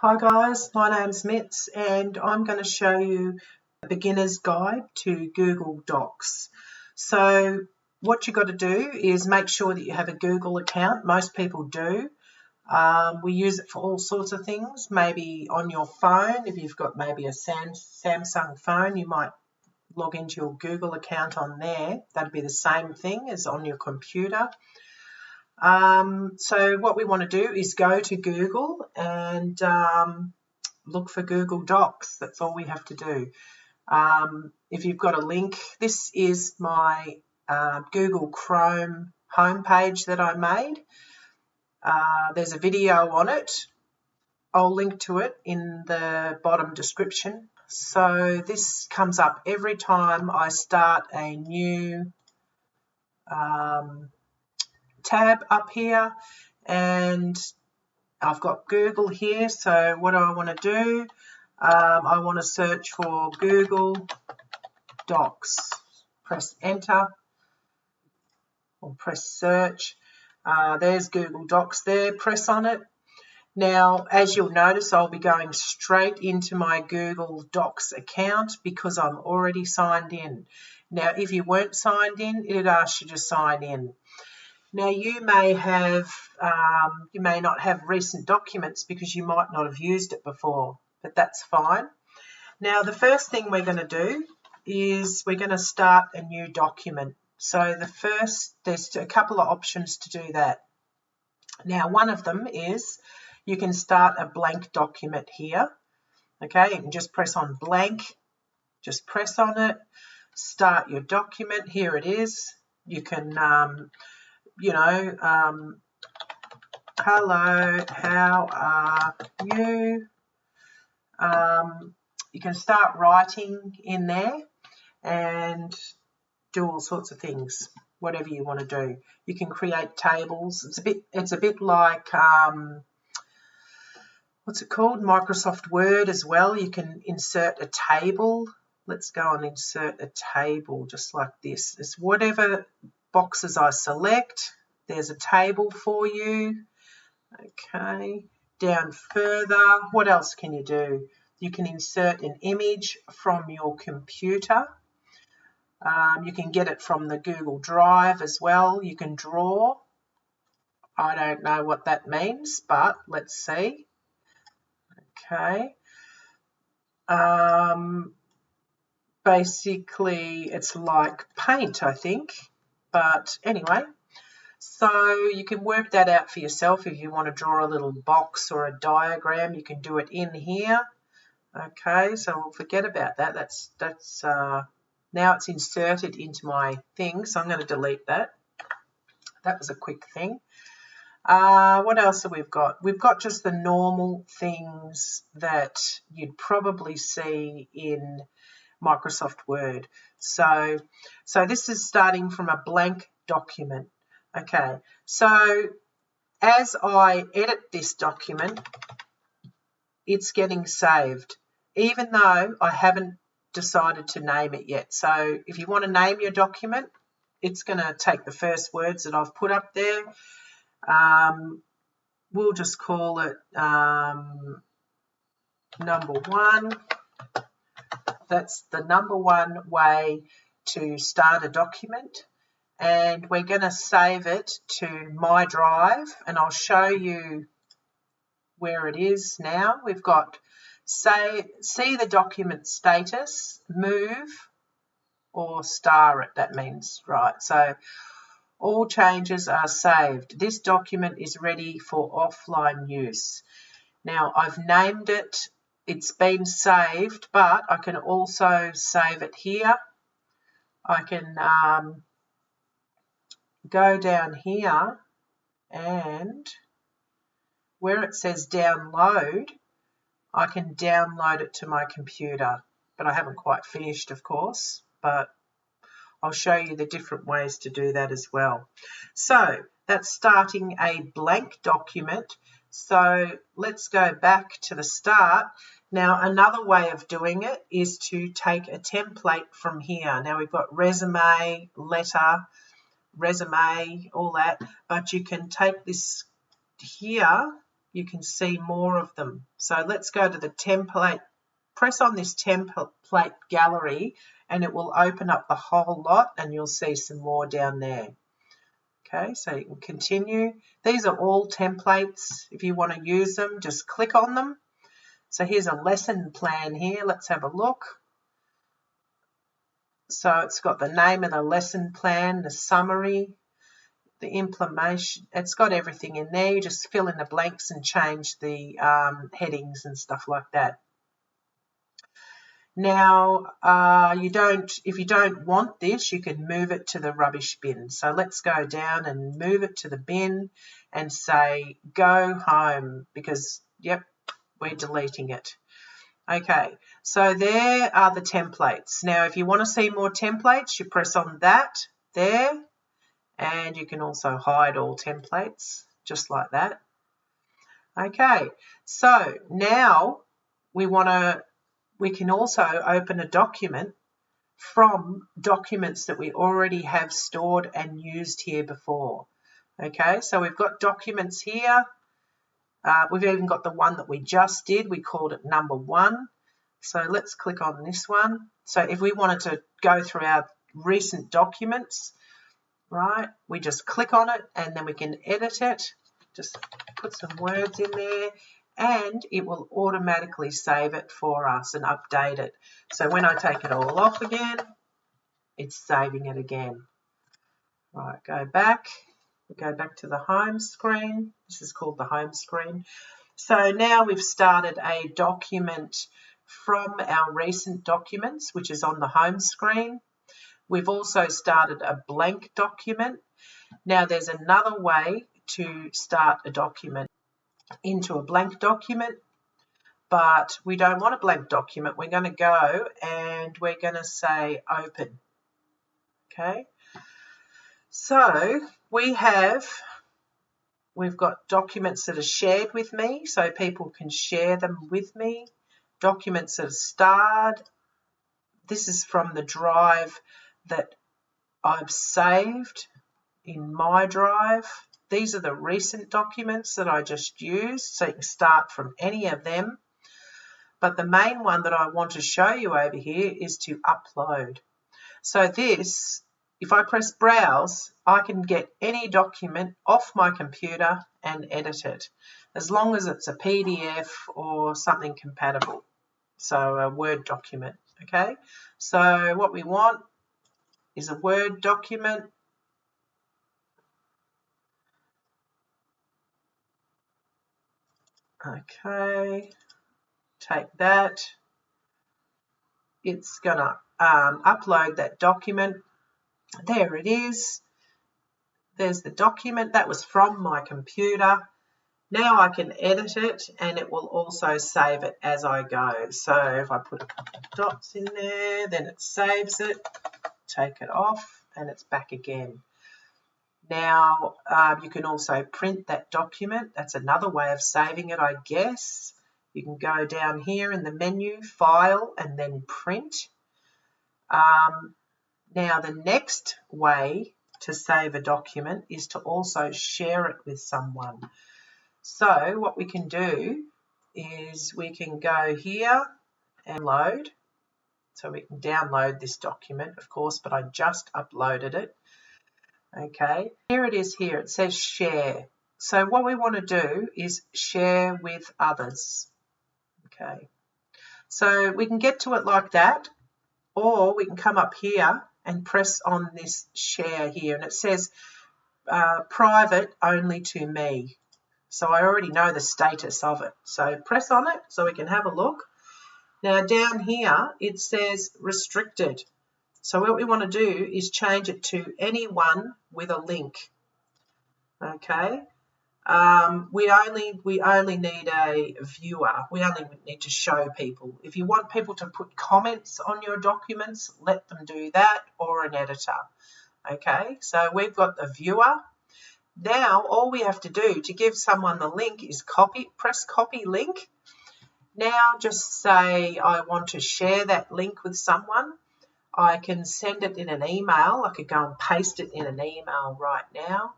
Hi guys, my name's Mitz and I'm going to show you a beginner's guide to Google Docs. So what you've got to do is make sure that you have a Google account. Most people do. We use it for all sorts of things, maybe on your phone. If you've got maybe a Samsung phone, you might log into your Google account on there. That'd be the same thing as on your computer. So what we want to do is go to Google and look for Google Docs. That's all we have to do. If you've got a link, this is my Google Chrome homepage that I made. There's a video on it. I'll link to it in the bottom description. So this comes up every time I start a new tab up here, and I've got Google here. So what do I want to do? I want to search for Google Docs. Press enter or press search. There's Google Docs there. Press on it. Now, as you'll notice, I'll be going straight into my Google Docs account because I'm already signed in. Now, if you weren't signed in, it'd ask you to sign in. Now, you may not have recent documents because you might not have used it before, but that's fine. Now, the first thing we're going to do is we're going to start a new document. So there's a couple of options to do that. Now, one of them is you can start a blank document here. Okay, you can just press on blank, just press on it, start your document. Here it is. You can hello, how are you? You can start writing in there and do all sorts of things, whatever you want to do. You can create tables. It's a bit like what's it called? Microsoft Word as well. You can insert a table. Let's go and insert a table just like this. It's whatever boxes I select, there's a table for you. Okay, down further, what else can you do? You can insert an image from your computer. You can get it from the Google Drive as well. You can draw. I don't know what that means, but let's see. Okay. Basically, it's like paint, I think. But anyway, so you can work that out for yourself. If you want to draw a little box or a diagram, you can do it in here. Okay, so we'll forget about that. That's now it's inserted into my thing, so I'm going to delete that. That was a quick thing. What else have we've got? We've got just the normal things that you'd probably see in Microsoft Word. So this is starting from a blank document. Okay, so as I edit this document, it's getting saved, even though I haven't decided to name it yet. So if you want to name your document, it's going to take the first words that I've put up there. We'll just call it number one. That's the number one way to start a document, and we're going to save it to my drive, and I'll show you where it is now. We've got see the document status, move, or star it. That means, right, so all changes are saved. This document is ready for offline use. Now, I've named it. It's been saved, but I can also save it here. I can go down here, and where it says download, I can download it to my computer. But I haven't quite finished, of course, but I'll show you the different ways to do that as well. So that's starting a blank document. So let's go back to the start. Now, another way of doing it is to take a template from here. Now, we've got resume, letter, resume, all that, but you can take this here you can see more of them. So let's go to the template, press on this template gallery, and it will open up the whole lot, and you'll see some more down there. Okay, so you can continue. These are all templates. If you want to use them, just click on them. So here's a lesson plan here. Let's have a look. So it's got the name of the lesson plan, the summary, the implementation. It's got everything in there. You just fill in the blanks and change the headings and stuff like that. Now, if you don't want this, you can move it to the rubbish bin. So let's go down and move it to the bin and say, go home, because, yep, we're deleting it. Okay, so there are the templates. Now, if you want to see more templates, you press on that there, and you can also hide all templates, just like that. Okay, so now we can also open a document from documents that we already have stored and used here before. Okay, so we've got documents here. We've even got the one that we just did. We called it number 1. So let's click on this one. So if we wanted to go through our recent documents, right, we just click on it and then we can edit it. Just put some words in there, and it will automatically save it for us and update it. So when I take it all off again, it's saving it again. Right, go back. We go back to the home screen. This is called the home screen. So now we've started a document from our recent documents, which is on the home screen. We've also started a blank document. Now there's another way to start a document into a blank document, but we don't want a blank document. We're going to go and we're going to say open. Okay, so we've got documents that are shared with me, so people can share them with me. Documents that are starred. This is from the drive that I've saved in my drive. These are the recent documents that I just used, so you can start from any of them. But the main one that I want to show you over here is to upload. So this, if I press browse, I can get any document off my computer and edit it, as long as it's a PDF or something compatible, so a Word document. Okay, so what we want is a Word document. Okay, take that. It's going to upload that document. There it is. There's the document. That was from my computer. Now I can edit it, and it will also save it as I go. So if I put a couple of dots in there, then it saves it. Take it off, and it's back again. Now, you can also print that document. That's another way of saving it, I guess. You can go down here in the menu, File, and then Print. Now, the next way to save a document is to also share it with someone. So what we can do is we can go here and load. So we can download this document, of course, but I just uploaded it. Okay, here it is here. It says share. So what we want to do is share with others. Okay, so we can get to it like that, or we can come up here and press on this share here, and it says private only to me. So I already know the status of it. So press on it so we can have a look. Now down here it says restricted. So what we want to do is change it to anyone with a link. Okay. We only need a viewer. We only need to show people. If you want people to put comments on your documents, let them do that, or an editor. Okay, so we've got the viewer. Now all we have to do to give someone the link is press copy link. Now just say I want to share that link with someone. I can send it in an email. I could go and paste it in an email right now.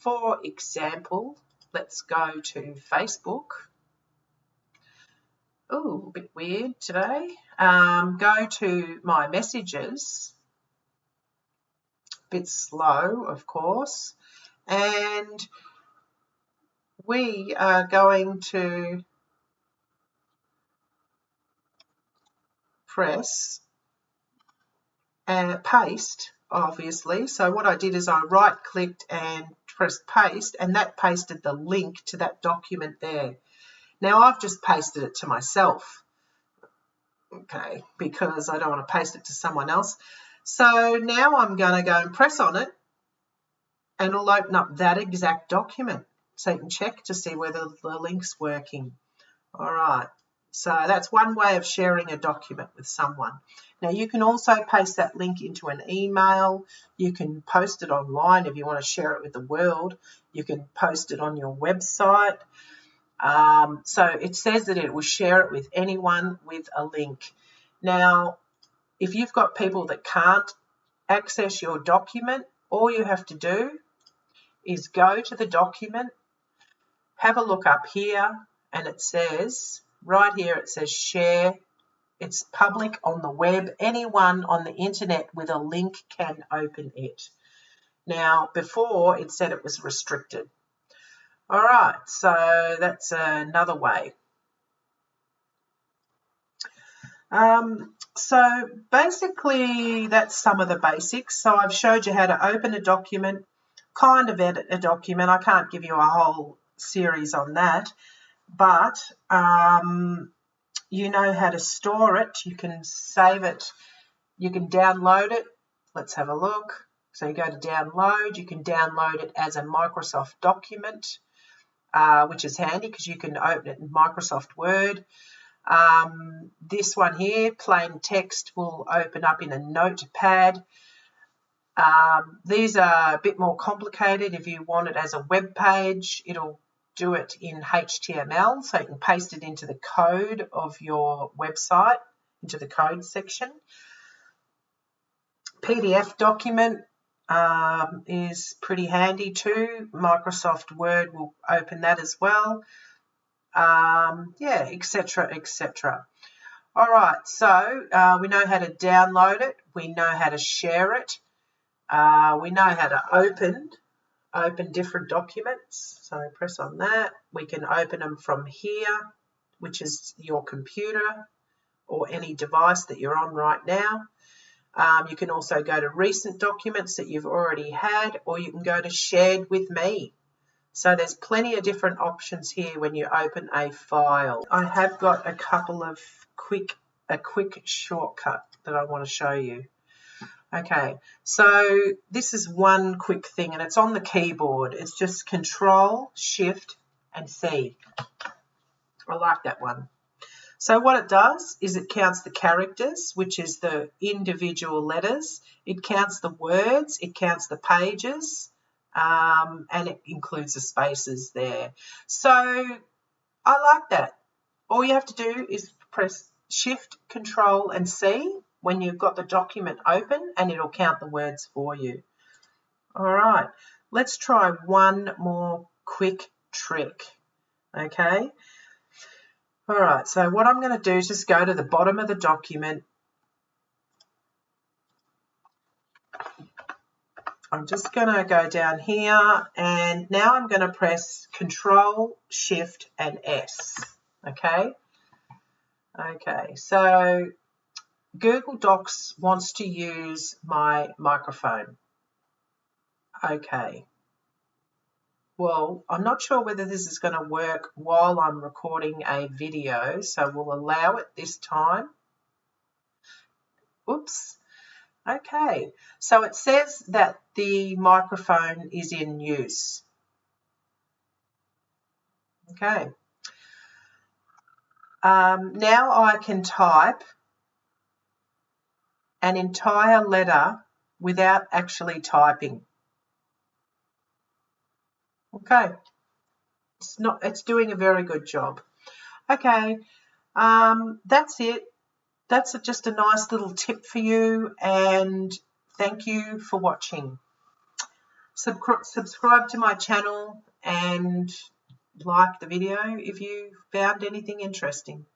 For example, let's go to Facebook. Oh, a bit weird today. Go to my messages. Bit slow, of course. And we are going to press and paste, obviously. So what I did is I right-clicked and pressed paste, and that pasted the link to that document there. Now I've just pasted it to myself, okay, because I don't want to paste it to someone else. So now I'm going to go and press on it, and it'll open up that exact document. So you can check to see whether the link's working. All right, so that's one way of sharing a document with someone. Now you can also paste that link into an email. You can post it online if you want to share it with the world. You can post it on your website. So it says that it will share it with anyone with a link. Now, if you've got people that can't access your document, all you have to do is go to the document, have a look up here, and it says, right here, it says share. It's public on the web. Anyone on the internet with a link can open it. Now, before it said it was restricted. All right, so that's another way. So basically, that's some of the basics. So I've showed you how to open a document, kind of edit a document. I can't give you a whole series on that, but you know how to store it. You can save it. You can download it. Let's have a look. So you go to download. You can download it as a Microsoft document, which is handy because you can open it in Microsoft Word. This one here, plain text, will open up in a notepad. These are a bit more complicated. If you want it as a web page, it'll do it in HTML, so you can paste it into the code of your website, into the code section. PDF document is pretty handy too. Microsoft Word will open that as well. Yeah, etc., etc. All right, so we know how to download it. We know how to share it. We know how to open different documents. So press on that. We can open them from here, which is your computer or any device that you're on right now. You can also go to recent documents that you've already had, or you can go to shared with me. So there's plenty of different options here when you open a file. I have got a couple of quick shortcut that I want to show you. Okay, so this is one quick thing, and it's on the keyboard. It's just Control, Shift, and C. I like that one. So what it does is it counts the characters, which is the individual letters. It counts the words. It counts the pages. And it includes the spaces there. So I like that. All you have to do is press Shift, Control, and C when you've got the document open, and it'll count the words for you. All right, let's try one more quick trick, okay? All right, so what I'm going to do is just go to the bottom of the document. I'm just going to go down here, and now I'm going to press Control, Shift, and S, okay? Okay, so Google Docs wants to use my microphone. Okay. Well, I'm not sure whether this is going to work while I'm recording a video, so we'll allow it this time. Oops. Okay, so it says that the microphone is in use. Okay. Now I can type an entire letter without actually typing. Okay, it's doing a very good job. Okay, that's it. That's just a nice little tip for you, and thank you for watching. Subscribe to my channel, and like the video if you found anything interesting.